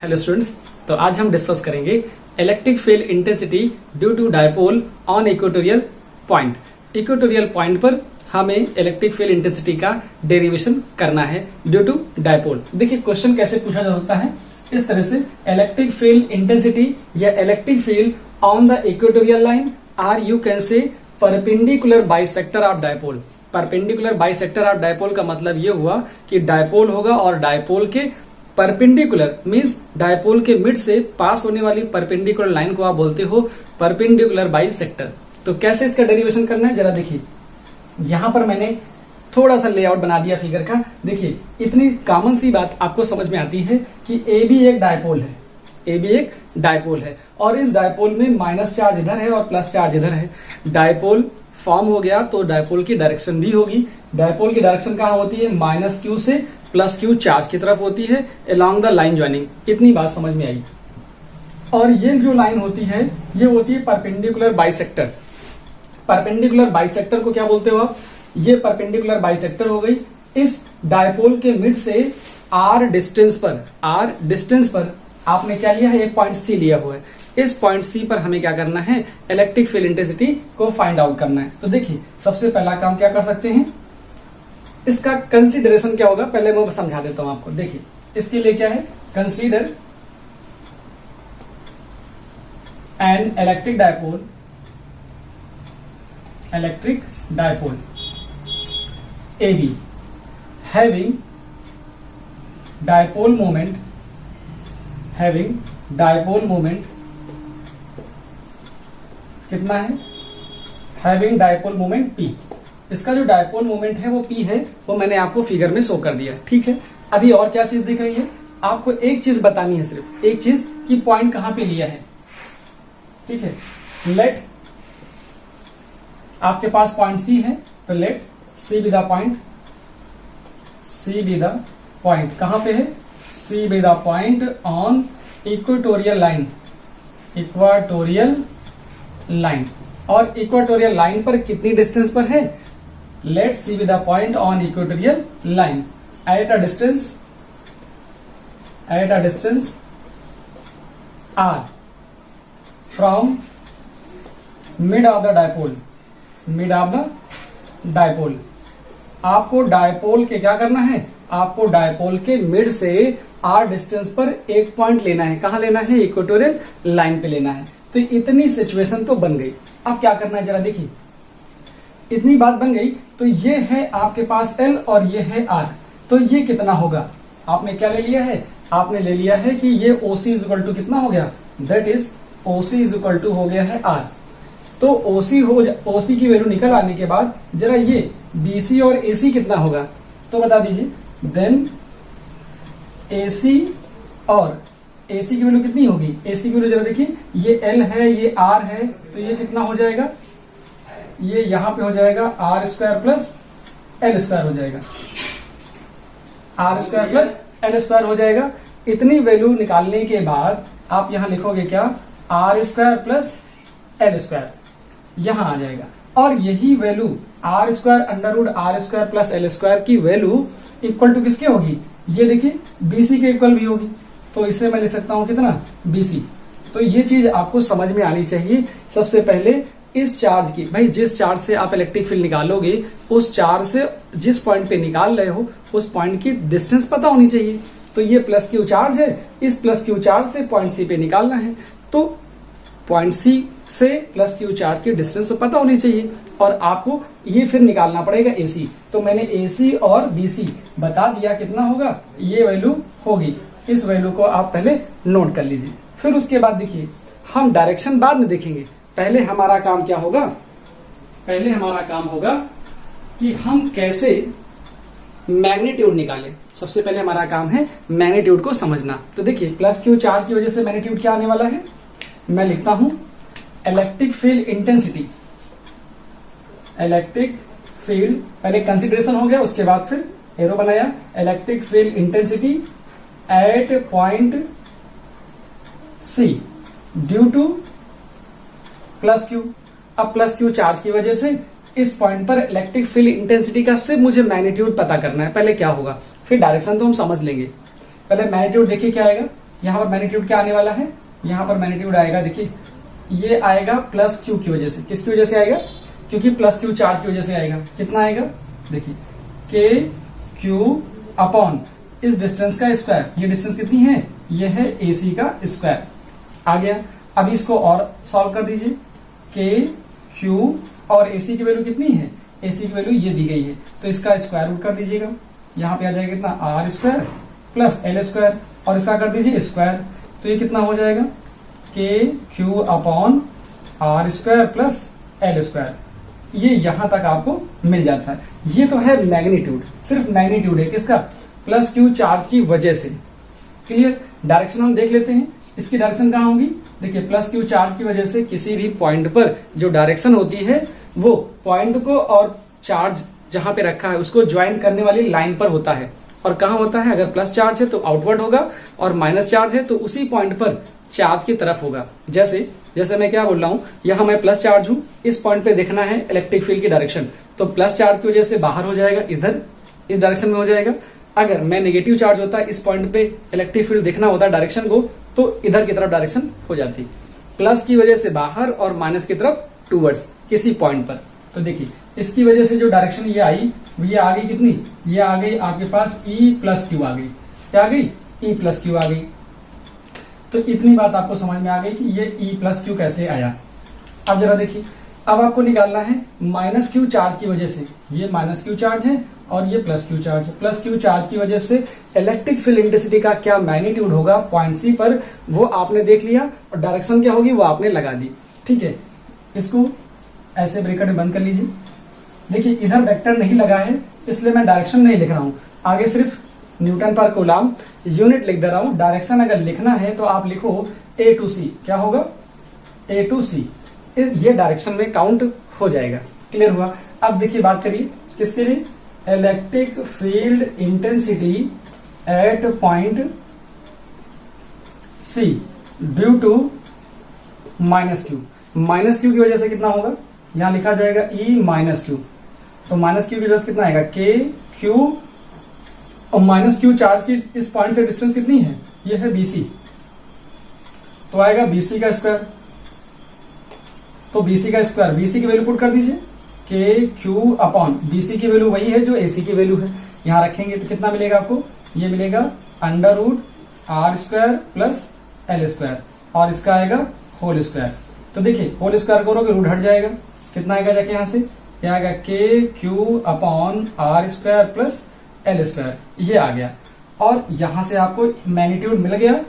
Hello students, तो आज हम डिस्कस करेंगे electric field intensity due to dipole on equatorial point. Equatorial point पर हमें इलेक्ट्रिक फील्ड इंटेंसिटी का डेरिवेशन करना है ड्यू टू डायपोल। देखिए क्वेश्चन कैसे पूछा जा सकता है, इस तरह से इलेक्ट्रिक फील्ड इंटेंसिटी या electric field on the equatorial line or you can say perpendicular bisector of dipole. Perpendicular bisector of dipole का मतलब ये हुआ कि डायपोल होगा और डायपोल के परपेंडिकुलर मींस डायपोल के मिड से पास होने वाली परपेंडिकुलर लाइन को आप बोलते हो परपेंडिकुलर बाइसेक्टर। तो कैसे इसका डेरिवेशन करना है जरा देखिए, यहां पर मैंने थोड़ा सा लेआउट बना दिया फिगर का। देखिए इतनी कॉमन सी बात आपको समझ में आती है कि ए बी एक डायपोल है, ए बी एक डायपोल है और इस डायपोल में माइनस चार्ज इधर है और प्लस चार्ज इधर है। डायपोल फॉर्म हो गया तो डायपोल की डायरेक्शन भी होगी। डायपोल की डायरेक्शन कहां होती है, माइनस क्यू से प्लस क्यू चार्ज की तरफ होती है अलोंग द लाइन ज्वाइनिंग। इतनी बात समझ में आई। और ये जो लाइन होती है ये होती है परपेंडिकुलर बाइसेक्टर। परपेंडिकुलर बाइसेक्टर को क्या बोलते हो आप, ये परपेंडिकुलर बाइसेक्टर हो गई। इस डायपोल के मिड से आर डिस्टेंस पर आपने क्या लिया है, एक पॉइंट सी लिया हुआ है। इस पॉइंट सी पर हमें क्या करना है, इलेक्ट्रिक फील्ड इंटेंसिटी को फाइंड आउट करना है। तो देखिए सबसे पहला काम क्या कर सकते हैं, इसका कंसीडरेशन क्या होगा पहले मैं समझा देता हूं आपको। देखिए इसके लिए क्या है, consider an electric dipole A be having dipole moment कितना है, हैविंग डायपोल मोमेंट पी। इसका जो डायपोल मोमेंट है वो पी है, वो मैंने आपको फिगर में शो कर दिया। ठीक है, अभी और क्या चीज दिख रही है, आपको एक चीज बतानी है, सिर्फ एक चीज कि पॉइंट कहां पे लिया है। ठीक है, लेट आपके पास पॉइंट सी है तो let C be the point कहां पे है, C be the point on equatorial line. और इक्वेटोरियल लाइन पर कितनी डिस्टेंस पर है, let C be the point on equatorial line at a distance R from mid of the dipole. आपको dipole के क्या करना है, आपको डायपोल के मिड से आर डिस्टेंस पर एक पॉइंट लेना है। कहां लेना है, इक्वेटोरियल लाइन पे लेना है। तो इतनी सिचुएशन तो बन गई। अब क्या करना है जरा देखिए, इतनी बात बन गई तो ये है आपके पास L और ये है R। तो ये कितना होगा, आपने क्या ले लिया है, आपने ले लिया है कि ये OC इज इक्वल टू कितना हो गया, that is OC is equal to हो गया है R। तो OC की वैल्यू निकल आने के बाद जरा ये BC और AC कितना होगा तो बता दीजिए। देन AC और AC की वैल्यू कितनी होगी, AC की वैल्यू जरा देखिए, ये L है ये R है तो ये कितना हो जाएगा, ये यहां पे हो जाएगा R square plus L square हो जाएगा, R square plus L square हो जाएगा। इतनी वैल्यू निकालने के बाद आप यहां लिखोगे क्या, R square plus L square यहां आ जाएगा। और यही value R square under root R square plus L square की वैल्यू इक्वल टू किसके होगी, ये देखिए BC के इक्वल भी होगी। तो इसे मैं लिख सकता हूं कितना, BC। तो ये चीज आपको समझ में आनी चाहिए। सबसे पहले इस चार्ज की, भाई जिस चार्ज से आप इलेक्ट्रिक फील्ड निकालोगे उस चार्ज से जिस पॉइंट पे निकाल रहे हो उस पॉइंट की डिस्टेंस पता होनी चाहिए। तो ये प्लस क्यू चार्ज है, इस प्लस क्यू चार्ज से पॉइंट सी पे निकालना है तो पॉइंट सी से प्लस क्यू चार्ज की डिस्टेंस तो पता होनी चाहिए और आपको ये फिर निकालना पड़ेगा AC। तो मैंने AC और BC बता दिया कितना होगा, ये वैल्यू होगी। इस वैल्यू को आप पहले नोट कर लीजिए, फिर उसके बाद देखिए हम डायरेक्शन बाद में देखेंगे। पहले हमारा काम क्या होगा, पहले हमारा काम होगा कि हम कैसे मैग्नीट्यूड निकालें। सबसे पहले हमारा काम है मैग्नीट्यूड को समझना। तो देखिए प्लस क्यू चार्ज की वजह से मैग्नीट्यूड क्या आने वाला है, मैं लिखता हूं electric field intensity. Electric field पहले कंसीडरेशन हो गया, उसके बाद फिर एरो बनाया, electric field intensity at point C due to plus Q. अब प्लस क्यू चार्ज की वजह से इस पॉइंट पर इलेक्ट्रिक फील्ड इंटेंसिटी का सिर्फ मुझे मैग्नीट्यूड पता करना है। पहले क्या होगा, फिर डायरेक्शन तो हम समझ लेंगे। पहले मैग्नीट्यूड देखिए क्या आएगा, यहाँ पर मैग्नीट्यूड क्या आने वाला है, यहाँ पर मैग्नीट्यूड आएगा, देखिए ये आएगा प्लस क्यू की वजह से। किसकी वजह से आएगा, क्योंकि प्लस क्यू चार्ज की वजह से आएगा। कितना आएगा, देखिए के क्यू अपॉन इस डिस्टेंस का स्क्वायर। ये डिस्टेंस कितनी है, ये है AC का स्क्वायर आ गया। अभी इसको और सॉल्व कर दीजिए, के क्यू और AC की वैल्यू कितनी है, AC की वैल्यू ये दी गई है, तो इसका स्क्वायर रूट कर दीजिएगा। यहाँ पे आ जाएगा कितना, R square plus L square, और इसका कर दीजिए स्क्वायर, तो ये कितना हो जाएगा, K Q upon R square plus L square. ये यहां तक आपको मिल जाता है। ये तो है मैग्नीट्यूड, सिर्फ मैग्नीट्यूड है किसका, प्लस क्यू चार्ज की वजह से। क्लियर। डायरेक्शन हम देख लेते हैं, इसकी डायरेक्शन कहां होगी, देखिए प्लस क्यू चार्ज की वजह से किसी भी पॉइंट पर जो डायरेक्शन होती है वो पॉइंट को और चार्ज जहां पे रखा है उसको ज्वाइन करने वाली लाइन पर होता है। और कहां होता है, अगर प्लस चार्ज है तो आउटवर्ड होगा, और माइनस चार्ज है तो उसी पॉइंट पर चार्ज की तरफ होगा। जैसे जैसे मैं क्या बोल रहा हूं, यहां मैं प्लस चार्ज हूं, इस पॉइंट पे देखना है इलेक्ट्रिक फील्ड की डायरेक्शन, तो प्लस चार्ज की वजह से बाहर हो जाएगा, इधर इस डायरेक्शन में हो जाएगा। अगर मैं नेगेटिव चार्ज होता, इस पॉइंट पे इलेक्ट्रिक फील्ड देखना होता डायरेक्शन को, तो इधर की तरफ डायरेक्शन हो जाती। प्लस की वजह से बाहर और माइनस की तरफ टूवर्ड्स किसी पॉइंट पर। तो देखिए इसकी वजह से जो डायरेक्शन ये आई, ये आ गई कितनी, ये आ गई आपके पास E प्लस क्यू आ गई। क्या आ गई, E प्लस क्यू आ गई। तो इतनी बात आपको समझ में आ गई कि ये E प्लस क्यू कैसे आया। अब जरा देखिए, अब आपको निकालना है माइनस क्यू चार्ज की वजह से, ये माइनस क्यू चार्ज है और ये प्लस क्यू चार्ज है। प्लस क्यू चार्ज की वजह से इलेक्ट्रिक फील्ड इंटेंसिटी का क्या मैग्नीट्यूड होगा पॉइंट सी पर, वो आपने देख लिया, और डायरेक्शन क्या होगी वो आपने लगा दी। ठीक है, इसको ऐसे ब्रैकेट में बंद कर लीजिए। देखिए इधर वेक्टर नहीं लगा है, इसलिए मैं डायरेक्शन नहीं लिख रहा हूं, आगे सिर्फ न्यूटन पर कूलम यूनिट लिख दे रहा हूं। डायरेक्शन अगर लिखना है तो आप लिखो A to C। क्या होगा, A to C, ये डायरेक्शन में काउंट हो जाएगा। क्लियर हुआ। अब देखिए बात करिए किसके लिए, electric field intensity at point C due to minus Q. Minus Q की वजह से कितना होगा, यहां लिखा जाएगा E माइनस क्यू, तो माइनस क्यू की वजह से कितना आएगा, के क्यू, और माइनस क्यू चार्ज की इस पॉइंट से डिस्टेंस कितनी है, ये है BC, तो आएगा BC का स्क्वायर। तो BC का स्क्वायर, BC की वैल्यू पुट कर दीजिए, के क्यू अपॉन BC की वैल्यू वही है जो AC की वैल्यू है, यहां रखेंगे तो कितना मिलेगा आपको, ये मिलेगा under root R square plus L square, और इसका आएगा होल स्क्वायर। तो देखिए होल स्क्वायर करोगे रूट हट जाएगा, कितना आएगा जाके यहां से, क्या आएगा, के Q upon R square plus L square, ये आ गया। और यहां से आपको मैग्नीट्यूड मिल गया,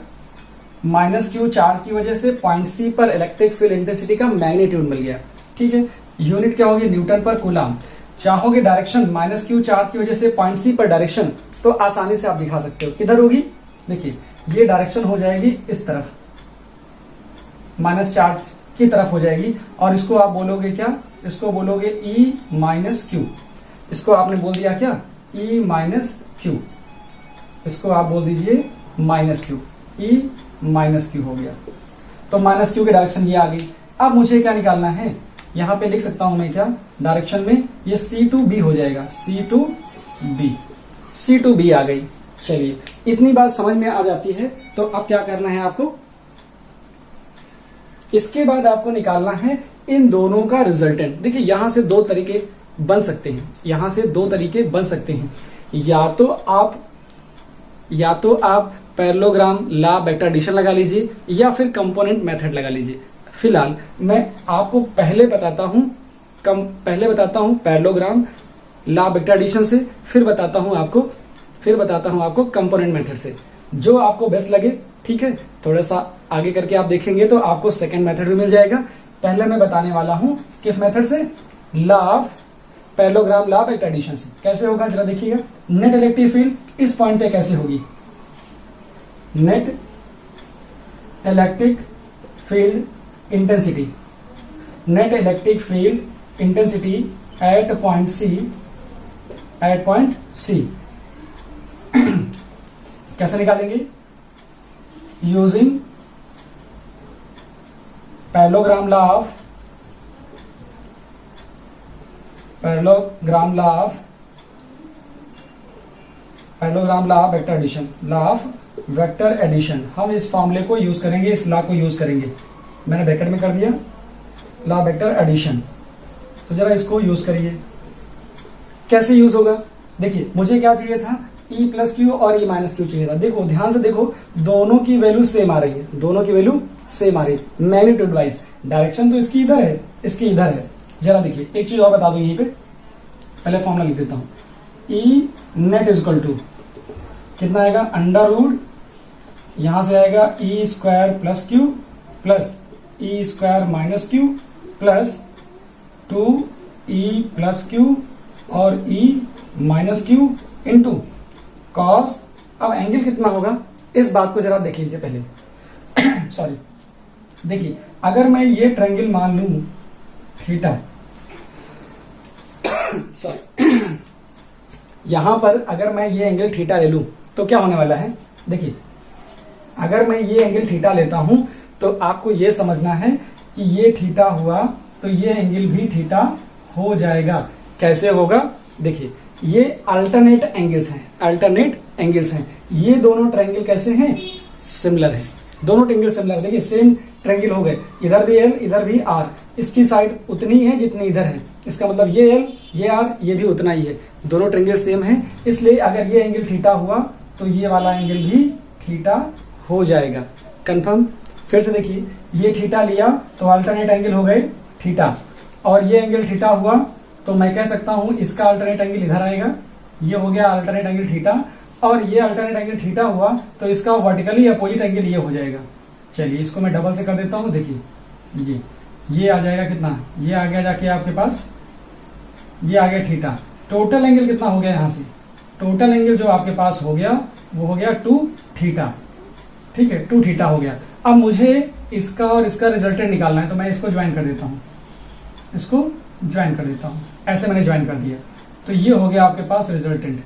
माइनस क्यू चार्ज की वजह से पॉइंट सी पर इलेक्ट्रिक फील्ड इंटेंसिटी का मैग्नीट्यूड मिल गया। ठीक है, यूनिट क्या होगी, न्यूटन पर कूलम। चाहोगे डायरेक्शन माइनस क्यू चार्ज की वजह से पॉइंट सी पर डायरेक्शन, तो आसानी से आप दिखा सकते हो, किधर होगी, देखिए ये डायरेक्शन हो जाएगी इस तरफ, माइनस चार्ज की तरफ हो जाएगी, और इसको आप बोलोगे क्या, इसको बोलोगे E माइनस क्यू। इसको आपने बोल दिया क्या, E माइनस क्यू, इसको आप बोल दीजिए minus Q, E minus Q हो गया। तो माइनस क्यू की डायरेक्शन ये आ गई। अब मुझे क्या निकालना है, यहां पे लिख सकता हूं मैं क्या, डायरेक्शन में ये C to B हो जाएगा, C to B, C to B आ गई। चलिए इतनी बात समझ में आ जाती है, तो अब क्या करना है आपको, इसके बाद आपको निकालना है इन दोनों का रिजल्टेंट। देखिए यहां से दो तरीके बन सकते हैं, यहां से दो तरीके बन सकते हैं, या तो आप पैरेललोग्राम लॉ वेक्टर एडिशन लगा लीजिए, या फिर कंपोनेंट मेथड लगा लीजिए। फिलहाल मैं आपको पहले बताता हूं पैरेललोग्राम लॉ वेक्टर एडिशन से, फिर बताता हूं आपको कंपोनेंट मेथड से, जो आपको बेस्ट लगे। ठीक है, थोड़ा सा आगे करके आप देखेंगे तो आपको सेकंड मेथड भी मिल जाएगा। पहले मैं बताने वाला हूं किस मेथड से, पैरेललोग्राम लॉ वेक्टर एडिशन से। कैसे होगा जरा देखिएगा, नेट इलेक्ट्रिक फील्ड इस पॉइंट पे कैसे होगी, net electric field intensity, net electric field intensity at point C, कैसे निकालेंगे, using parallelogram law of vector addition, law of vector addition, हम इस फॉर्मूले को यूज करेंगे, इस लॉ को यूज करेंगे। मैंने ब्रैकेट में कर दिया लॉ वेक्टर एडिशन। तो जरा इसको यूज करिए, कैसे यूज होगा। देखिए मुझे क्या चाहिए था, ई प्लस क्यू और ई माइनस क्यू चाहिए था। देखो ध्यान से देखो, दोनों की वैल्यू सेम आ रही है, दोनों की वैल्यू सेम आ रही है मैग्नीट्यूड वाइज। डायरेक्शन तो इसकी इधर है, इसकी इधर है। जरा देखिए एक चीज और बता दूं, यहीं पे पहले फॉर्मूला लिख देता हूं। E net is equal to कितना आएगा, अंडर रूट, यहां से आएगा E square plus Q plus E square minus Q plus 2e plus Q और e minus Q into cos. अब एंगल कितना होगा इस बात को जरा देख लीजिए पहले। सॉरी, देखिए अगर मैं ये ट्रायंगल मान लूं थीटा, सॉरी यहां पर अगर मैं ये एंगल थीटा ले लूं तो क्या होने वाला है। देखिए अगर मैं ये एंगल थीटा लेता हूं तो आपको ये समझना है कि ये थीटा हुआ तो ये एंगल भी थीटा हो जाएगा। कैसे होगा, देखिए ये अल्टरनेट एंगल्स हैं, अल्टरनेट एंगल्स हैं। ये दोनों ट्रायंगल कैसे हैं, सिमिलर हैं, दोनों ट्रायंगल सिमिलर है। देखिए सेम ट्रायंगल हो गए, इधर भी एल इधर भी आर, इसकी साइड उतनी है जितनी इधर है, इसका मतलब ये एल ये आर ये भी उतना ही है, दोनों ट्रायंगल सेम है। इसलिए अगर ये एंगल थीटा हुआ तो ये वाला एंगल भी थीटा हो जाएगा। कंफर्म। फिर से देखिए ये थीटा लिया तो अल्टरनेट एंगल हो गए थीटा, और ये एंगल थीटा हुआ तो मैं कह सकता हूं इसका अल्टरनेट एंगल इधर आएगा, ये हो गया अल्टरनेट एंगल थीटा, और ये अल्टरनेट एंगल थीटा हुआ तो इसका वर्टिकली अपोजिट एंगल ये हो जाएगा। चलिए इसको मैं डबल से कर देता हूं। देखिए ये आ जाएगा कितना, ये आ गया जाके आपके पास, ये आ गया थीटा। टोटल एंगल कितना हो गया, यहां से टोटल एंगल जो आपके पास हो गया वो हो गया 2 थीटा। ठीक है, 2 थीटा हो गया। अब मुझे इसका और इसका रिजल्टेंट निकालना है तो मैं इसको ज्वाइन कर देता हूं, इसको ज्वाइन कर देता हूं, ऐसे मैंने ज्वाइन कर दिया तो ये हो गया आपके पास रिजल्टेंट,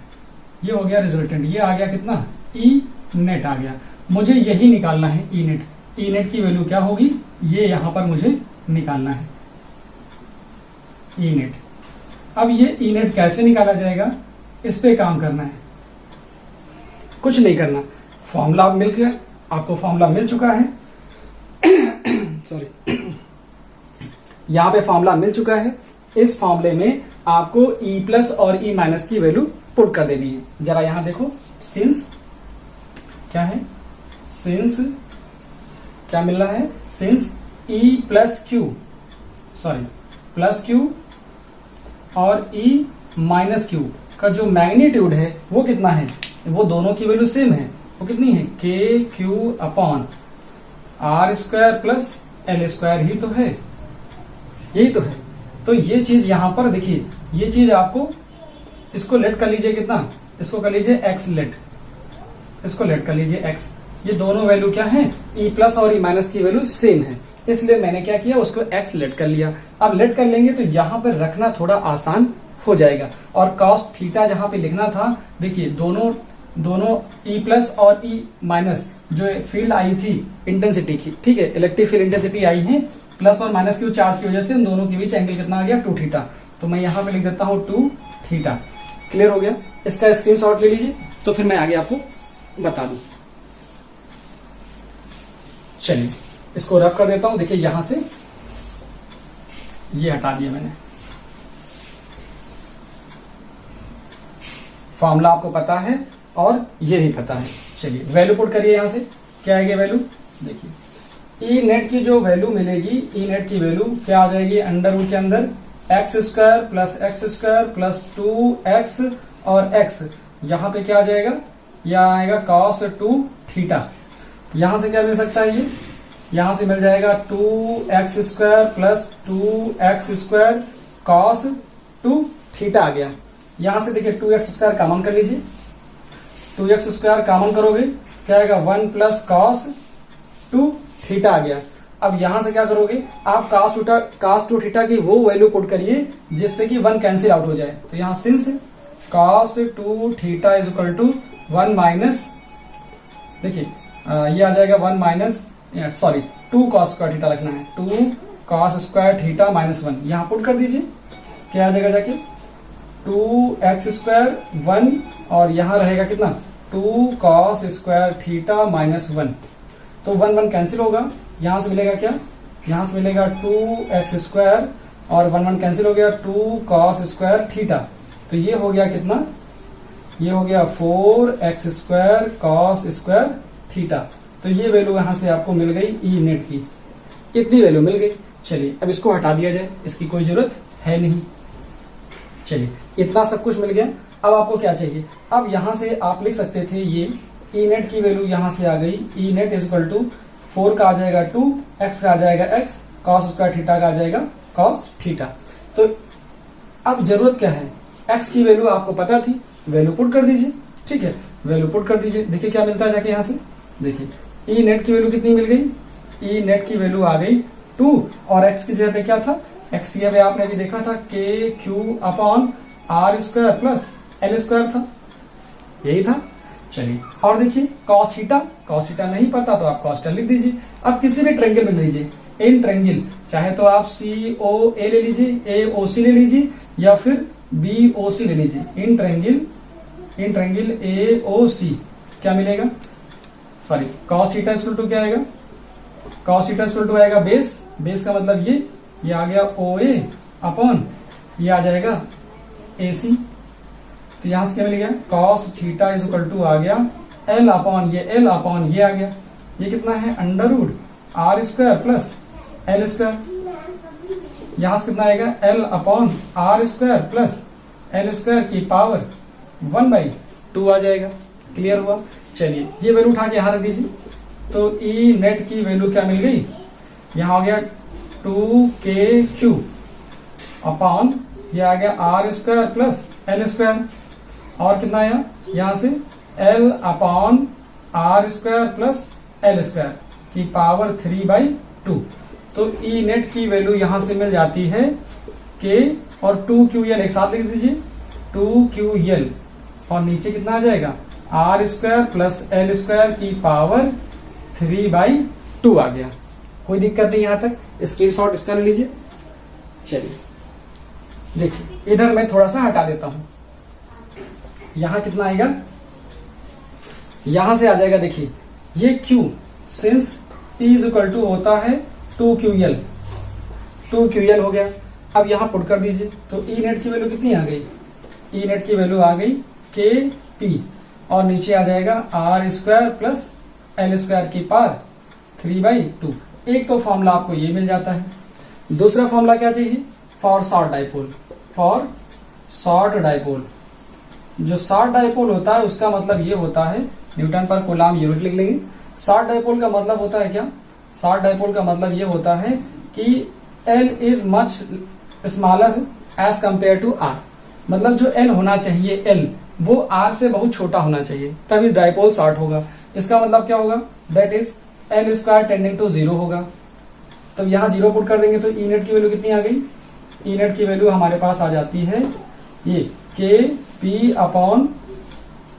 ये हो गया रिजल्टेंट। ये आ गया कितना, ई नेट आ गया। मुझे यही निकालना है ई नेट। ई नेट की वैल्यू क्या होगी, ये यहां पर मुझे निकालना है ई नेट। अब ये ई नेट कैसे निकाला जाएगा, इस पे काम करना है, कुछ नहीं करना। फॉर्मूला मिल गया आपको, फॉर्मूला मिल चुका है। सॉरी, यहां पे फॉर्मूला मिल चुका है। इस फॉर्मूले में आपको ई प्लस और ई माइनस की वैल्यू पुट कर देनी है। जरा यहां देखो, सिंस क्या है, सिंस क्या मिल रहा है, since E plus Q, sorry plus Q और ई माइनस क्यू का जो मैग्नीट्यूड है वो कितना है, वो दोनों की वैल्यू सेम है। वो कितनी है, K Q upon R square plus L square ही तो है, यही तो है। तो ये चीज यहां पर देखिए, ये चीज आपको, इसको लेट कर लीजिए कितना, इसको कर लीजिए एक्स लेट, इसको लेट कर लीजिए एक्स। ये दोनों वैल्यू क्या है, ई प्लस और ई माइनस की वैल्यू सेम है, इसलिए मैंने क्या किया, उसको एक्स लेट कर लिया। अब लेट कर लेंगे तो यहां पर रखना थोड़ा आसान हो जाएगा। और कॉस थीटा जहां पे लिखना था, देखिए दोनों ई प्लस और ई माइनस जो फील्ड आई थी इंटेंसिटी की, ठीक है, इलेक्ट्रिक फील्ड इंटेंसिटी आई है, प्लस और माइनस क्यू चार्ज की वजह से उन दोनों के बीच एंगल कितना आ गया, 2 थीटा। तो मैं यहां पे लिख देता हूं 2 थीटा। क्लियर हो गया, इसका स्क्रीनशॉट ले लीजिए तो फिर मैं आगे आपको बता दूं। चलिए इसको रब कर देता हूं। देखिए यहां से ये हटा दिया मैंने, फॉर्मूला आपको पता है और ये भी पता है। चलिए वैल्यू पुट करिए, यहां से क्या आएगी वैल्यू, देखिए ई नेट की जो वैल्यू मिलेगी, ई नेट की वैल्यू क्या आ जाएगी, अंडर रूट के अंदर एक्स स्क्वायर प्लस 2x और x, यहां पे क्या आ जाएगा, यह आएगा cos 2 थीटा। यहां से क्या मिल सकता है, ये यहां से मिल जाएगा 2x square plus 2x square cos 2 theta आ गया। यहां से देखिए 2x स्क्वायर कॉमन कर लीजिए, 2x स्क्वायर कॉमन करोगे क्या आएगा, 1 प्लस cos 2 थीटा आ गया। अब यहां से क्या करोगे आप, cos 2 थीटा की वो वैल्यू पुट करिए जिससे कि 1 कैंसिल आउट हो जाए। तो यहां since cos 2 theta is equal to 1 minus, देखिए ये आ जाएगा 1 minus, sorry 2 cos square theta रखना है, 2 cos स्क्वायर थीटा माइनस 1, यहां पुट कर दीजिए, क्या आ जाएगा जाके 2x स्क्वायर 1 और यहां रहेगा कितना 2 cos स्क्वायर थीटा माइनस 1। तो 1 1 कैंसिल होगा, यहां से मिलेगा क्या, यहां से मिलेगा 2x स्क्वायर और 1 1 कैंसिल हो गया 2 cos स्क्वायर थीटा। तो ये हो गया कितना, ये हो गया 4x square cos square theta. तो ये वैल्यू यहां से आपको मिल गई ई नेट की, इतनी वैल्यू मिल गई। चलिए अब इसको हटा दिया जाए, इसकी कोई जरूरत है नहीं। चलिए इतना सब कुछ मिल गया। अब आपको क्या चाहिए, अब यहां से आप लिख सकते थे ये ई नेट की वैल्यू यहां से आ गई, ई नेट इज इक्वल टू 4 का आ जाएगा 2, x का आ जाएगा x, cos स्क्वायर थीटा का आ जाएगा cos थीटा। तो अब जरूरत क्या है, x की वैल्यू आपको पता थी, वैल्यू पुट कर दीजिए। ठीक है, वैल्यू पुट कर दीजिए, देखिए क्या मिलता है जाके यहां से। देखिए ई नेट की वैल्यू कितनी मिल गई, ई नेट की वैल्यू आ गई 2 और x की जगह पे क्या था, x की जगह पे आपने अभी देखा था K Q upon R square plus L square था, यही था। चलिए और देखिए cos थीटा, cos थीटा नहीं पता तो आप cos लिख दीजिए। अब किसी भी ट्रायंगल में ले लीजिए, इन ट्रायंगल चाहे तो आप COA ले लीजिए, AOC ले लीजिए या फिर BOC ले लीजिए। इन ट्रायंगल AOC क्या मिलेगा, sorry cos theta equal to क्या आएगा, cos थीटा इक्वल टू आएगा बेस, बेस का मतलब ये आ गया OA अपॉन ये आ जाएगा AC। तो यहां से क्या मिल गया, cos theta is equal to आ गया L अपॉन ये आ गया, ये कितना है under root R square plus L square. यहां से कितना आएगा L upon R square plus L square की पावर 1/2 आ जाएगा। क्लियर हुआ। चलिए ये वैल्यू उठा के यहां रख दीजिए। तो ई नेट की वैल्यू क्या मिल गई, यहां हो गया 2kq अपॉन ये आ गया R square plus L square, और कितना आया यहां से L upon R square plus L square की पावर 3/2। तो ई नेट की वैल्यू यहां से मिल जाती है k और 2ql एक साथ लिख दीजिए, 2ql और नीचे कितना आ जाएगा R square plus L square की पावर 3/2 आ गया। कोई दिक्कत नहीं यहां तक, स्क्रीनशॉट इसका ले लीजिए। चलिए देखिए इधर मैं थोड़ा सा हटा देता हूं, यहां कितना आएगा, यहां से आ जाएगा देखिए ये q since t is equal to होता है 2ql हो गया। अब यहां पुट कर दीजिए, तो ई नेट की वैल्यू कितनी आ गई, ई नेट की वैल्यू आ गई kp और नीचे आ जाएगा R square plus L square की पावर 3/2। एक तो फॉर्मूला आपको ये मिल जाता है, दूसरा फॉर्मूला क्या चाहिए, for short dipole. For short dipole, जो शॉर्ट डाइपोल होता है उसका मतलब ये होता है, न्यूटन पर कूलाम यूनिट लिख लेंगे। शॉर्ट डाइपोल का मतलब होता है क्या, शॉर्ट डाइपोल का मतलब ये होता है कि L is much smaller as compare to R। मतलब जो L होना चाहिए L वो R से बहुत छोटा होना चाहिए, तभी डाइपोल शॉर्ट होगा। इसका मतलब क्या होगा, that is L square tending to 0 होगा। तो यहाँ 0 पुट कर देंगे तो ई नेट की वैल्यू कितनी आ गई, ई नेट की वैल्यू हमारे पास आ जाती है ये kp अपॉन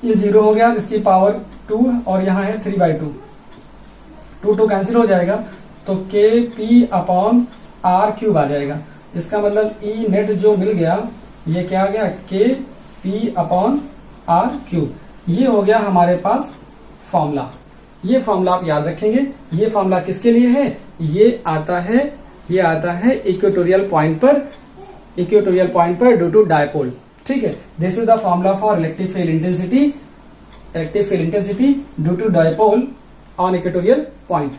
ये 0 हो गया जिसकी पावर 2 और यहाँ है 3/2, 2 कैंसिल हो जाएगा तो kp अपॉन आर क्यूब आ जाएगा। इसका मतलब ई नेट जो मिल गया ये क्या आ गया kp अपॉन आर क्यूब। ये हो गया हमारे पास फॉर्मूला। ये फॉर्मूला आप याद रखेंगे। ये फॉर्मूला किसके लिए है, ये आता है इक्वेटोरियल पॉइंट पर ड्यू टू डायपोल। ठीक है, this is the formula for electric field intensity due to dipole on equatorial point.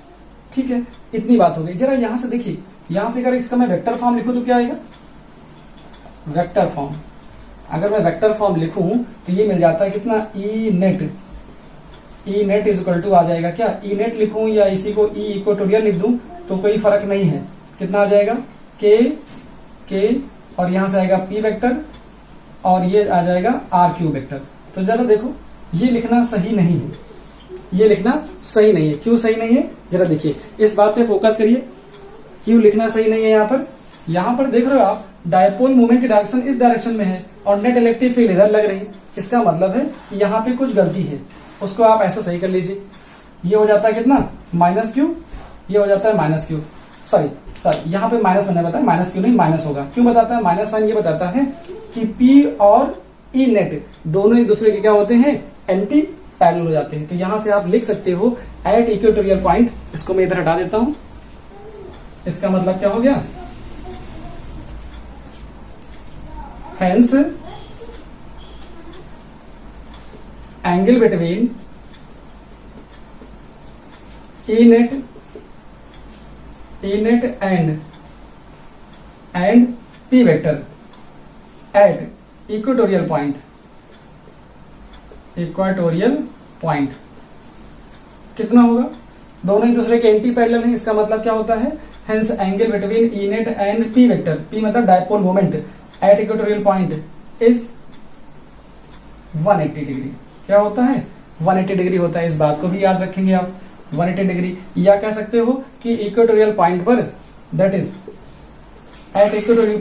ठीक है, इतनी बात हो गई। जरा यहां से देखिए, यहां से अगर इसका मैं वेक्टर फॉर्म लिखूं तो क्या आएगा, वेक्टर फॉर्म। अगर मैं वेक्टर फॉर्म लिखूं तो ये मिल जाता है कितना, ई नेट इज इक्वल टू आ जाएगा क्या, ई नेट लिखूं या इसी को ई इक्वेटोरियल लिख दूं तो कोई फर्क नहीं है। कितना आ जाएगा के और यहां से आएगा पी वेक्टर और ये आ जाएगा आर क्यू वेक्टर। तो जरा देखो ये लिखना सही नहीं है, ये लिखना सही नहीं है। क्यों सही नहीं है, जरा देखिए इस बात पे फोकस करिए, क्यों लिखना सही नहीं है। यहाँ पर देख रहे हो आप, डायपोल मूवमेंट की डायरेक्शन इस डायरेक्शन में है और नेट इलेक्ट्रिक फील्ड इधर लग रही है। इसका मतलब है कि यहाँ पे कुछ गलती है, उसको आप ऐसा सही कर लीजिए। ये हो जाता है कितना, -q, ये हो जाता है -q। सॉरी यहाँ पे माइनस मैंने बताया, -q नहीं माइनस होगा। क्यों बताता है माइनस साइन, ये बताता है कि P और ई नेट दोनों एक दूसरे के क्या होते हैं, एंटी पैरेलल हो जाते हैं। तो यहां से आप लिख सकते हो एट इक्वेटोरियल पॉइंट, इसको मैं इधर हटा देता हूं। इसका मतलब क्या हो गया, hence angle between E net and P vector eight equatorial point कितना होगा, दोनों एक दूसरे के एंटी पैरेलल हैं। इसका मतलब क्या होता है, hence angle between E net and P vector, P मतलब dipole moment at equatorial point is 180 degree. क्या होता है, 180 डिग्री होता है। इस बात को भी याद रखेंगे आप, 180 डिग्री। या कह सकते हो कि इक्वेटोरियल पॉइंट पर, that is at equatorial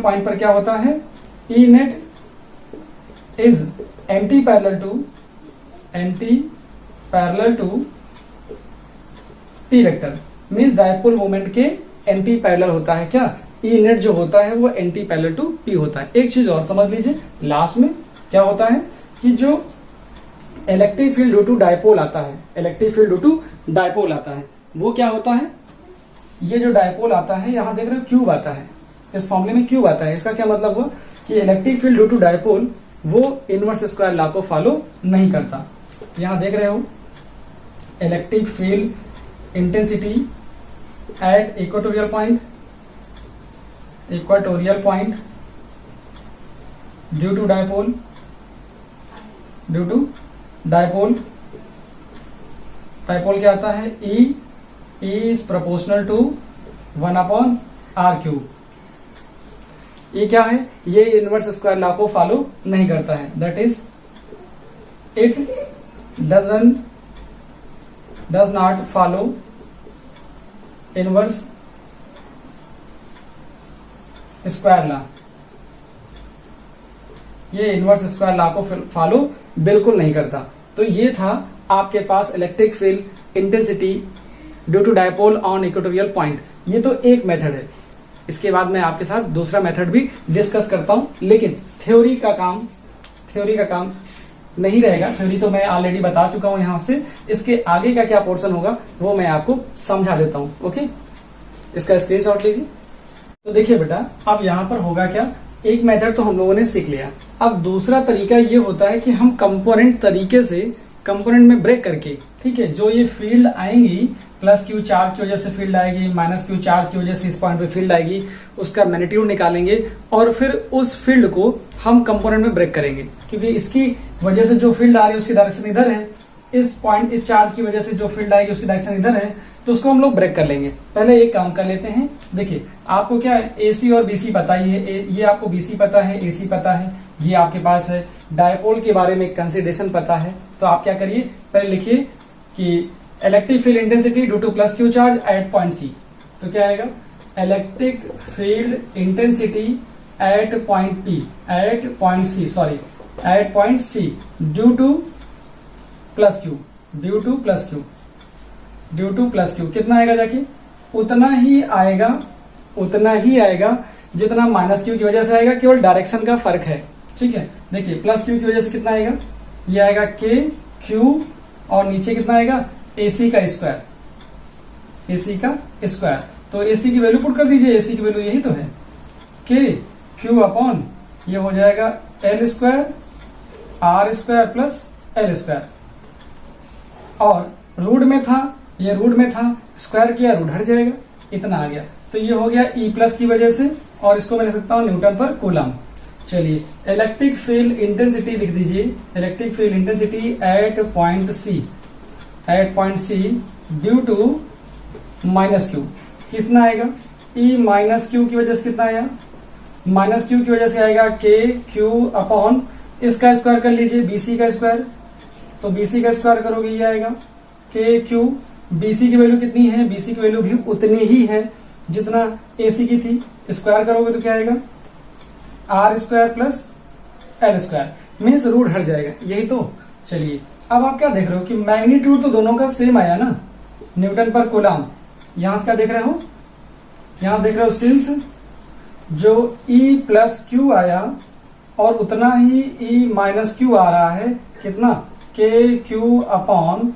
point पर क्या होता है, E net is anti parallel to P vector, means dipole moment के एंटी पैरेलल होता है। क्या, ई नेट जो होता है वो एंटी पैरेलल टू पी होता है। एक चीज और समझ लीजिए, लास्ट में क्या होता है कि जो electric field due to dipole आता है, वो क्या होता है, ये जो डायपोल आता है, यहां देख रहे हो क्यूब आता है, इस फॉर्मूले में क्यूब आता है। इसका क्या मतलब हुआ कि electric field due to dipole वो इनवर्स स्क्वायर लॉ को फॉलो नहीं करता। यहां देख रहे हो electric field intensity at equatorial point due to dipole क्या आता है, E is proportional to 1/r³। ये क्या है, ये इनवर्स स्क्वायर लॉ को फॉलो नहीं करता है, that is it does not follow inverse square law. ये इनवर्स स्क्वायर लॉ को फॉलो बिल्कुल नहीं करता। तो ये था आपके पास electric field intensity due to dipole on equatorial point. ये तो एक मेथड है, इसके बाद मैं आपके साथ दूसरा मेथड भी डिस्कस करता हूं, लेकिन थ्योरी का काम नहीं रहेगा। थ्योरी तो मैं ऑलरेडी बता चुका हूं यहां से, इसके आगे का क्या पोर्शन होगा वो मैं आपको समझा देता हूं। ओके, इसका स्क्रीनशॉट लीजिए। तो देखिए बेटा, अब यहां पर होगा क्या, एक मेथड तो हम लोगों ने सीख लिया। अब दूसरा तरीका ये होता है कि हम कंपोनेंट तरीके से कंपोनेंट में ब्रेक करके, ठीक है, जो ये फील्ड आएंगी, प्लस क्यू चार्ज की वजह से फील्ड आएगी, माइनस क्यू चार्ज की वजह से इस पॉइंट पे फील्ड आएगी, उसका मैग्नीट्यूड निकालेंगे और फिर उस फील्ड को हम कंपोनेंट में ब्रेक करेंगे। क्योंकि इसकी वजह से जो फील्ड आ रही है उसकी डायरेक्शन इधर है, इस पॉइंट इस चार्ज की वजह से जो फील्ड आएगी उसकी डायरेक्शन इधर है, तो उसको हम लोग ब्रेक कर लेंगे। पहले एक काम कर लेते हैं। देखिए, आपको क्या है, एसी और बीसी पता ही है, ये आपको बीसी पता है, एसी पता है, ये आपके पास है। डायपोल के बारे में कंसिडरेशन पता है, तो आप क्या करिए, पहले लिखिए कि electric field intensity due to plus Q charge at point C. तो क्या आएगा, electric field intensity at point C due to plus Q कितना आएगा, जाके उतना ही आएगा जितना माइनस क्यू की वजह से आएगा, केवल डायरेक्शन का फर्क है। ठीक है, देखिए प्लस क्यू की वजह से कितना आएगा, ये आएगा के क्यू और नीचे कितना आएगा, एसी का स्क्वायर। तो एसी की वैल्यू पुट कर दीजिए, एसी की वैल्यू यही तो है, के क्यू अपॉन ये हो जाएगा L square R square plus L square. और रूट में था, ये रूट में था, स्क्वायर किया रूट हट जाएगा, इतना आ गया। तो ये हो गया ई प्लस की वजह से, और इसको मैं लिख सकता हूं न्यूटन पर कूलम। चलिए, इलेक्ट्रिक फील्ड इंटेंसिटी लिख दीजिए, electric field intensity at point C due to minus Q कितना आएगा, ई माइनस क्यू की वजह से कितना आया, माइनस क्यू की वजह से आएगा के क्यू अपॉन इसका स्क्वायर कर लीजिए, बीसी का स्क्वायर। तो बीसी का स्क्वायर करोगे ये आएगा के क्यू, बीसी की वैल्यू कितनी है, बीसी की वैल्यू भी उतनी ही है जितना एसी की थी, स्क्वायर करोगे तो क्या आएगा, R square plus L square, means root हट जाएगा, यही तो। चलिए, अब आप क्या देख रहे हो कि मैग्नीट्यूड तो दोनों का सेम आया ना, न्यूटन पर कूलम। यहां से क्या देख रहे हो, यहां देख रहे हो सिंस जो E प्लस क्यू आया और उतना ही ई माइनस क्यू आ रहा है, कितना, K Q upon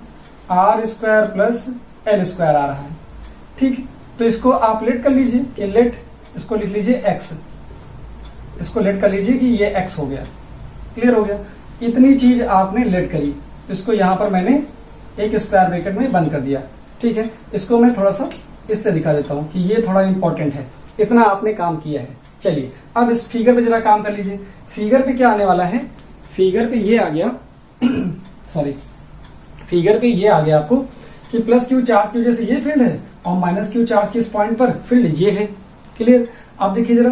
R square plus L square आ रहा है। ठीक, तो इसको आप लेट कर लीजिए कि लेट, इसको लिख लीजिए एक्स, इसको लेट कर लीजिए कि ये एक्स हो गया। क्लियर हो गया, इतनी चीज आपने लेट करी, इसको यहां पर मैंने एक स्क्वायर ब्रैकेट में बंद कर दिया। ठीक है, इसको मैं थोड़ा सा इससे दिखा देता हूं कि ये थोड़ा इंपॉर्टेंट है, इतना आपने काम किया है। चलिए अब इस फिगर पे जरा काम कर लीजिए। फिगर पे क्या आने वाला है, फिगर पे ये आ गया सॉरी, फिगर पे ये आ गया आपको कि प्लस क्यू चार्ज की वजह से ये फील्ड है और माइनस क्यू चार्ज के इस पॉइंट पर फील्ड ये है। क्लियर, अब देखिए जरा,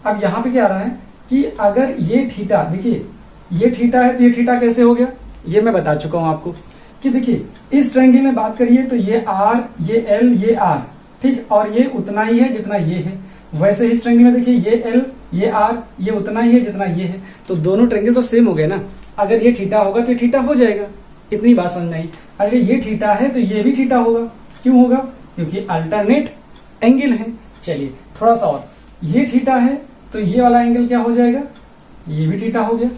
अब यहां पे क्या आ रहा है कि अगर ये थीटा, देखिए ये थीटा है तो ये थीटा कैसे हो गया, ये मैं बता चुका हूं आपको कि देखिए इस ट्रायंगल में बात करिए तो ये आर, ये एल, ये आर, ठीक, और ये उतना ही है जितना ये है। वैसे इस ट्रायंगल में देखिए ये एल, ये आर, ये उतना ही है जितना ये है, तो दोनों ट्रायंगल तो सेम हो गए ना। अगर ये थीटा होगा तो ये थीटा हो जाएगा, इतनी बात समझ में आई। अगर ये थीटा है तो ये भी थीटा होगा, क्यों होगा, क्योंकि अल्टरनेट एंगल है। चलिए थोड़ा सा और, ये थीटा है तो ये वाला एंगल क्या हो जाएगा, ये भी थीटा हो गया।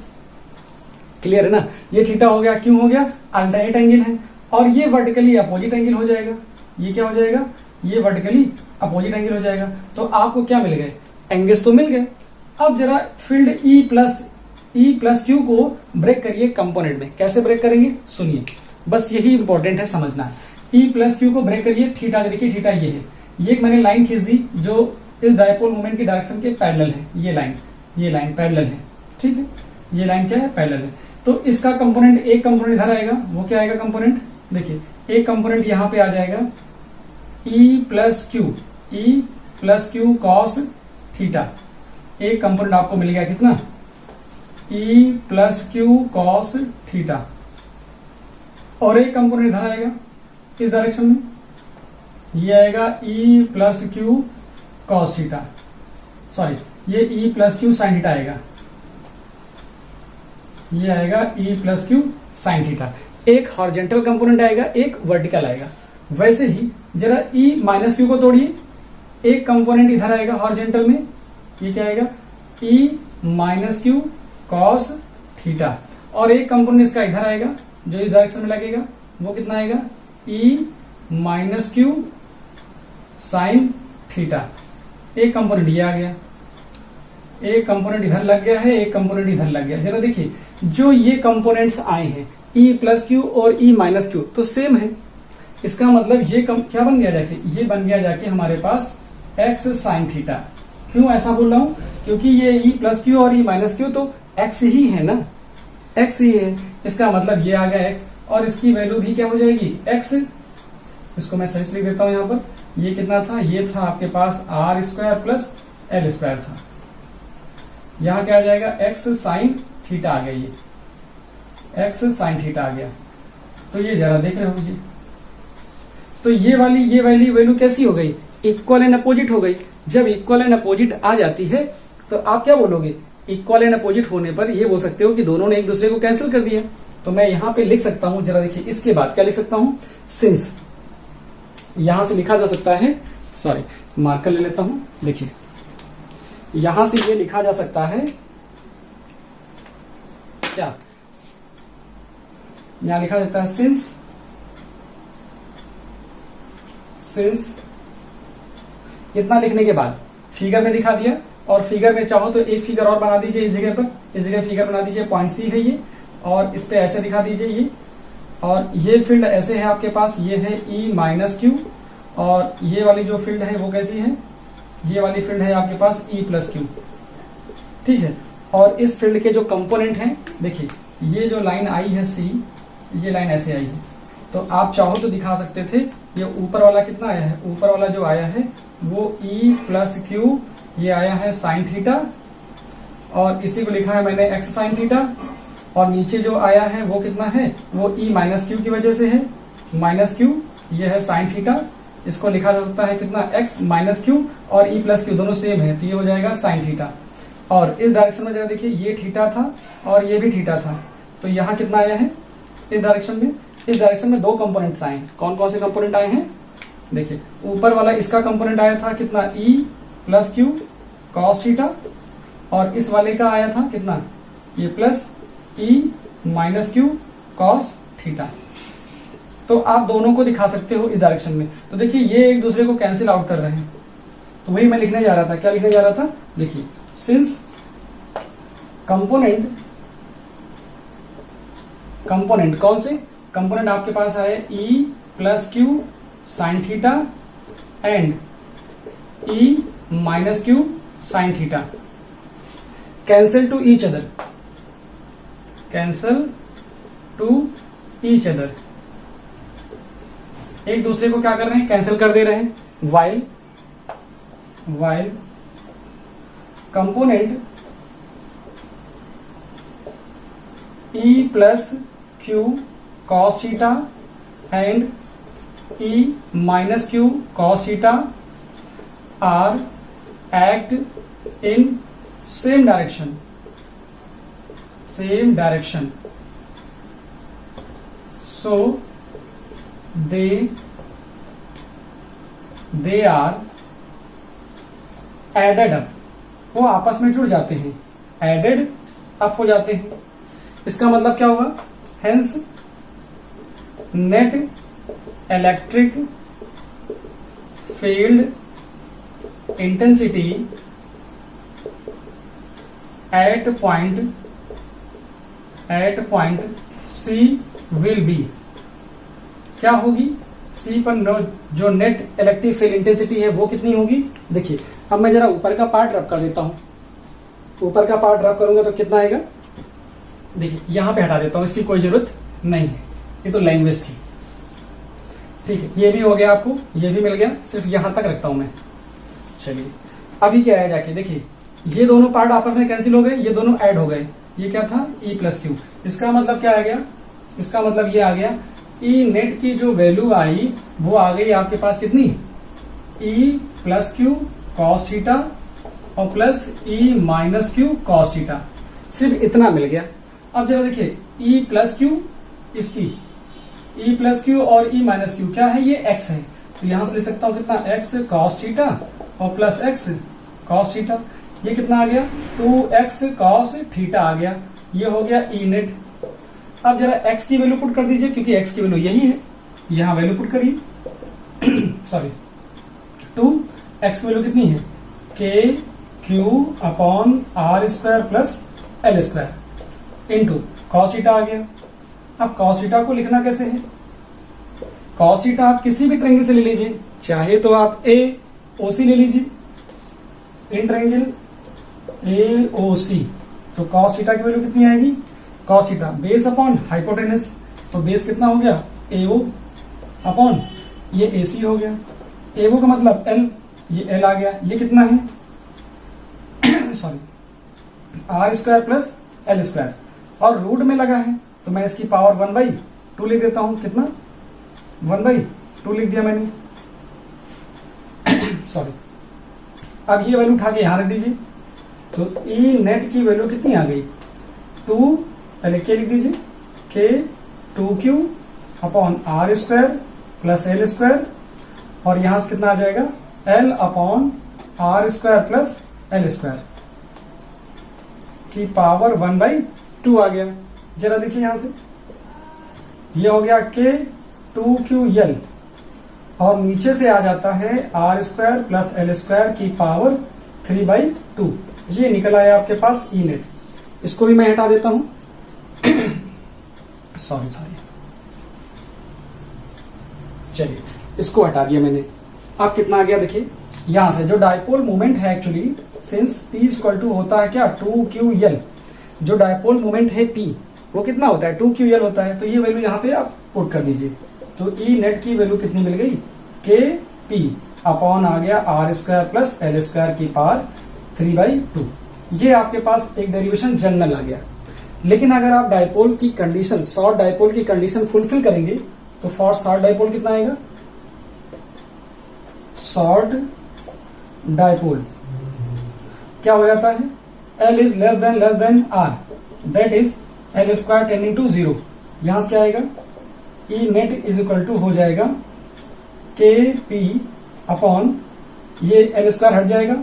क्लियर है ना, ये थीटा हो गया, क्यों हो गया, अल्टरनेट एंगल है। और ये वर्टिकली अपोजिट एंगल हो जाएगा, ये क्या हो जाएगा, ये वर्टिकली अपोजिट एंगल हो जाएगा। तो आपको क्या मिल गए, एंगल्स तो मिल गए। अब जरा फील्ड ई प्लस क्यू को ब्रेक करिए कंपोनेंट में। कैसे ब्रेक करेंगे सुनिए, बस यही इंपॉर्टेंट है समझना। ई प्लस क्यू को ब्रेक करिए, थीटा देखिए, थीटा ये है, ये एक मैंने लाइन खींच दी जो इस डायपोल मोमेंट की डायरेक्शन के पैरेलल है। ये लाइन पैरेलल है, ठीक है, ये लाइन क्या है, पैरेलल है। तो इसका कंपोनेंट, एक कंपोनेंट इधर आएगा, वो क्या आएगा कंपोनेंट, देखिए एक कंपोनेंट यहां पे आ जाएगा ई प्लस क्यू कॉस थीटा। एक कंपोनेंट आपको मिल गया कितना, ई प्लस क्यू कॉस थीटा। और एक कंपोनेंट इधर आएगा इस डायरेक्शन में, ये आएगा E plus Q cos theta, sorry ये E plus Q sine theta आएगा, ये आएगा E plus Q sine theta. एक हॉरिजॉन्टल कंपोनेंट आएगा, एक वर्टिकल आएगा। वैसे ही जरा ई माइनस क्यू को तोड़िए, एक कंपोनेंट इधर आएगा हॉरिजॉन्टल में, ये क्या आएगा, ई माइनस क्यू कॉस थीटा। और एक कंपोनेंट इसका इधर आएगा जो इस डायरेक्शन में लगेगा, वो कितना आएगा, ई माइनस क्यू साइन थीटा। एक कंपोनेंट ये आ गया, एक कंपोनेंट इधर लग गया है, एक कंपोनेंट इधर लग गया। जरा देखिए जो ये कंपोनेंट्स आए हैं ई प्लस क्यू और ई माइनस क्यू तो सेम है। इसका मतलब ये क्या बन गया जाके, ये बन गया जाके हमारे पास एक्स साइन थीटा। क्यों ऐसा बोल रहा हूं, क्योंकि ये ई प्लस क्यू और ई माइनस क्यू तो एक्स ही है ना, एक्स ही है। इसका मतलब ये आ गया एक्स और इसकी वैल्यू भी क्या हो जाएगी, एक्स। इसको मैं सही से लिख देता हूं यहां पर, ये कितना था, ये था आपके पास R square plus L square था। यहां क्या आ जाएगा, एक्स साइन थीटा आ गया, ये एक्स साइन थीटा आ गया। तो ये जरा देख रहे हो, ये तो ये वाली वैल्यू कैसी हो गई, इक्वल एंड अपोजिट हो गई। जब इक्वल एंड अपोजिट आ जाती है तो आप क्या बोलोगे, इक्वल एंड अपोजिट होने पर ये बोल सकते हो कि दोनों ने एक दूसरे को कैंसिल कर दिया। तो मैं यहां पे लिख सकता हूं, जरा देखिए इसके बाद क्या लिख सकता हूं, सिंस। यहां से लिखा जा सकता है, सॉरी मार्कर ले लेता हूं, देखिए यहां से ये लिखा जा सकता है क्या, यहां लिखा जाता है सिंस इतना लिखने के बाद फिगर में दिखा दिया। और फिगर में चाहो तो एक फिगर और बना दीजिए इस जगह पर, इस जगह फिगर बना दीजिए, पॉइंट सी है ये, और इस पे ऐसे दिखा दीजिए ये। और ये फील्ड ऐसे है आपके पास, ये है ई माइनस क्यू, और ये वाली जो फील्ड है वो कैसी है, ये वाली फील्ड है आपके पास ई प्लस क्यू, ठीक है। और इस फील्ड के जो कंपोनेंट हैं, देखिए ये जो लाइन आई है सी, ये लाइन ऐसे आई है। तो आप चाहो तो दिखा सकते थे, ये ऊपर वाला कितना आया है, ऊपर वाला जो आया है वो ई प्लस क्यू, ये आया है साइन थीटा, और इसी को लिखा है मैंने एक्स साइन थीटा। और नीचे जो आया है वो कितना है, वो ई माइनस क्यू की वजह से है, माइनस क्यू, ये है साइन थीटा। इसको लिखा जा सकता है कितना, एक्स माइनस क्यू, और ई प्लस क्यू दोनों सेम है, तो ये हो जाएगा साइन थीटा। और इस डायरेक्शन में जरा देखिए, ये थीटा था और ये भी थीटा था, तो यहाँ कितना आया है इस डायरेक्शन में, इस डायरेक्शन में दो कंपोनेंट्स आए हैं। कौन कौन से कंपोनेंट आए हैं, देखिए ऊपर वाला इसका कंपोनेंट आया था कितना, ई प्लस क्यू कॉस थीटा, और इस वाले का आया था कितना, ये प्लस ई माइनस क्यू कॉस थीटा। तो आप दोनों को दिखा सकते हो इस डायरेक्शन में। तो देखिए ये एक दूसरे को कैंसिल आउट कर रहे हैं, तो वही मैं लिखने जा रहा था। क्या लिखने जा रहा था, देखिए सिंस कंपोनेंट कौन से कंपोनेंट आपके पास आए, ई plus Q sine theta and E minus Q sine theta cancel two each other, cancel two each other, एक दूसरे को क्या कर रहे हैं, कैंसिल कर दे रहे हैं। While component E plus Q cos theta and E minus Q cos theta are act in same direction, so they are added up, वो आपस में जुड़ जाते हैं, एडेड अप हो जाते हैं। इसका मतलब क्या होगा, hence net electric field intensity at point C will be, क्या होगी, सी पर जो नेट इलेक्ट्रिक फील्ड इंटेंसिटी है वो कितनी होगी। देखिए अब मैं जरा ऊपर का पार्ट रब कर देता हूं, ऊपर का पार्ट रब करूंगा तो कितना आएगा, देखिए यहां पे हटा देता हूं, इसकी कोई जरूरत नहीं है, ये तो लैंग्वेज थी। ठीक है, ये भी हो गया, आपको ये भी मिल गया, सिर्फ यहां तक रखता हूं मैं। चलिए अभी क्या है, जाके देखिए ये दोनों पार्ट आपस में कैंसिल हो गए, ये दोनों ऐड हो गए, ये क्या था ई प्लस क्यू। इसका मतलब क्या आ गया, इसका मतलब ये आ गया ई नेट की जो वैल्यू आई वो आ गई आपके पास कितनी, ई प्लस क्यू कॉस थीटा और प्लस ई माइनस क्यू कॉस थीटा, सिर्फ इतना मिल गया। अब जरा देखिए ई प्लस क्यू, इसकी ई प्लस क्यू और ई माइनस क्यू क्या है, ये एक्स है, तो यहां से ले सकता हूं कितना, एक्स कॉस थीटा और प्लस एक्स कॉस थीटा, ये कितना आ गया 2x cos थीटा आ गया, ये हो गया ई नेट। अब जरा x की वैल्यू पुट कर दीजिए, क्योंकि x की वैल्यू यही है, यहां वैल्यू पुट करिए सॉरी 2x की वैल्यू कितनी है, k q upon R square plus L square into cos theta आ गया। अब कॉस थीटा को लिखना कैसे है, कॉस थीटा आप किसी भी ट्रायंगल से ले लीजिए, चाहे तो आप ए ओ सी ले लीजिए, इन ट्रायंगल ए ओ सी, तो कॉस थीटा की वैल्यू कितनी आएगी, cos theta base upon hypotenuse, तो बेस कितना हो गया एओ अपॉन ये एसी हो गया, एओ का मतलब एल, ये एल आ गया, ये कितना है sorry R square plus L square, और रूट में लगा है तो मैं इसकी पावर 1/2 लिख देता हूं, कितना 1/2 लिख दिया मैंने सॉरी। अब ये वैल्यू उठा के यहां रख दीजिए, तो ई नेट की वैल्यू कितनी आ गई 2, पहले के लिख दीजिए K 2q upon R square plus L square, और यहां से कितना आ जाएगा L upon R square plus L square की पावर 1/2 आ गया। जरा देखिए यहां से, ये हो गया के 2ql और नीचे से आ जाता है R square plus L square की पावर 3/2, ये निकल आया आपके पास ई नेट। इसको भी मैं हटा देता हूं सॉरी चलिए इसको हटा दिया मैंने। अब कितना आ गया देखिए, यहां से जो डायपोल मोमेंट है actually since P equal to होता है क्या 2ql, जो डायपोल मोमेंट है P वो कितना होता है 2ql होता है, तो ये वैल्यू यहां पे आप पुट कर दीजिए, तो ई नेट की वैल्यू कितनी मिल गई के पी अपॉन आ गया R square plus L square की पावर 3/2। ये आपके पास एक डेरिवेशन जनरल आ गया। लेकिन अगर आप डायपोल की कंडीशन, शॉर्ट डायपोल की कंडीशन फुलफिल करेंगे तो फॉर शॉर्ट डायपोल कितना आएगा, शॉर्ट डायपोल क्या हो जाता है, L is less than R, that is L square tending to 0। यहां से क्या आएगा E net is equal to हो जाएगा के पी अपॉन ये एल स्क्वायर हट जाएगा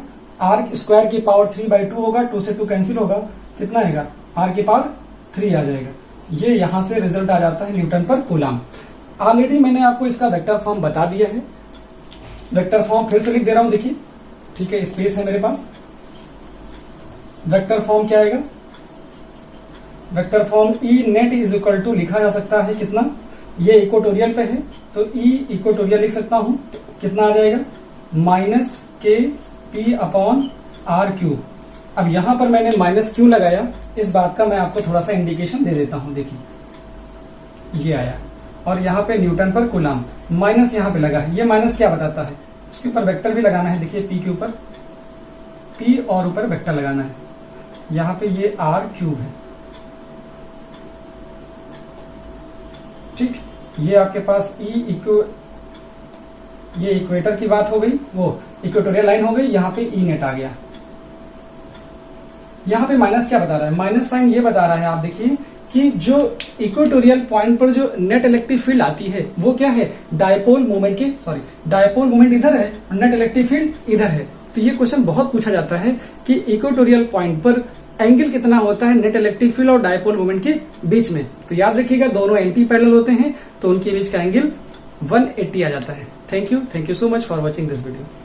आर स्क्वायर की पावर 3/2 होगा, 2 से 2 कैंसिल होगा, कितना आएगा, आर की पावर 3 आ जाएगा। ये यहां से रिजल्ट आ जाता है न्यूटन पर कूलाम। ऑलरेडी मैंने आपको इसका वेक्टर फॉर्म बता दिया है, वेक्टर फॉर्म फिर से लिख दे रहा हूं, देखिए, ठीक है, स्पेस है मेरे पास। वेक्टर फॉर्म क्या आएगा, vector form E net is equal to लिखा जा सकता है कितना, ये इक्वेटोरियल पे है तो ई इक्वेटोरियल लिख सकता हूं, कितना आ जाएगा, माइनस के पी अपॉन आर क्यू। अब यहां पर मैंने माइनस क्यू लगाया, इस बात का मैं आपको थोड़ा सा इंडिकेशन दे देता हूं, देखिए ये आया, और यहां पे न्यूटन पर कूलाम, माइनस यहां पे लगा है। ये माइनस क्या बताता है, इसके ऊपर वेक्टर भी लगाना है, देखिए पी के ऊपर, पी और ऊपर वेक्टर लगाना है। यहां पे ये आर क्यूब है, ठीक, ये आपके पास ये इक्वेटर की बात हो गई, वो इक्वेटोरियल लाइन हो गई, यहां पे ई नेट आ गया। यहां पे माइनस क्या बता रहा है, माइनस साइन ये बता रहा है, आप देखिए कि जो इक्वेटोरियल पॉइंट पर जो नेट इलेक्ट्रिक फील्ड आती है वो क्या है, डायपोल मोमेंट के, डायपोल मोमेंट इधर है और नेट इलेक्ट्रिक फील्ड इधर है। तो ये क्वेश्चन बहुत पूछा जाता है कि इक्वेटोरियल पॉइंट पर एंगल कितना होता है नेट इलेक्ट्रिक फील्ड और डायपोल मोमेंट के बीच में। तो याद रखिएगा दोनों एंटी पैरेलल होते हैं तो उनके बीच का एंगल 180 आ जाता है। Thank you so much for watching this video.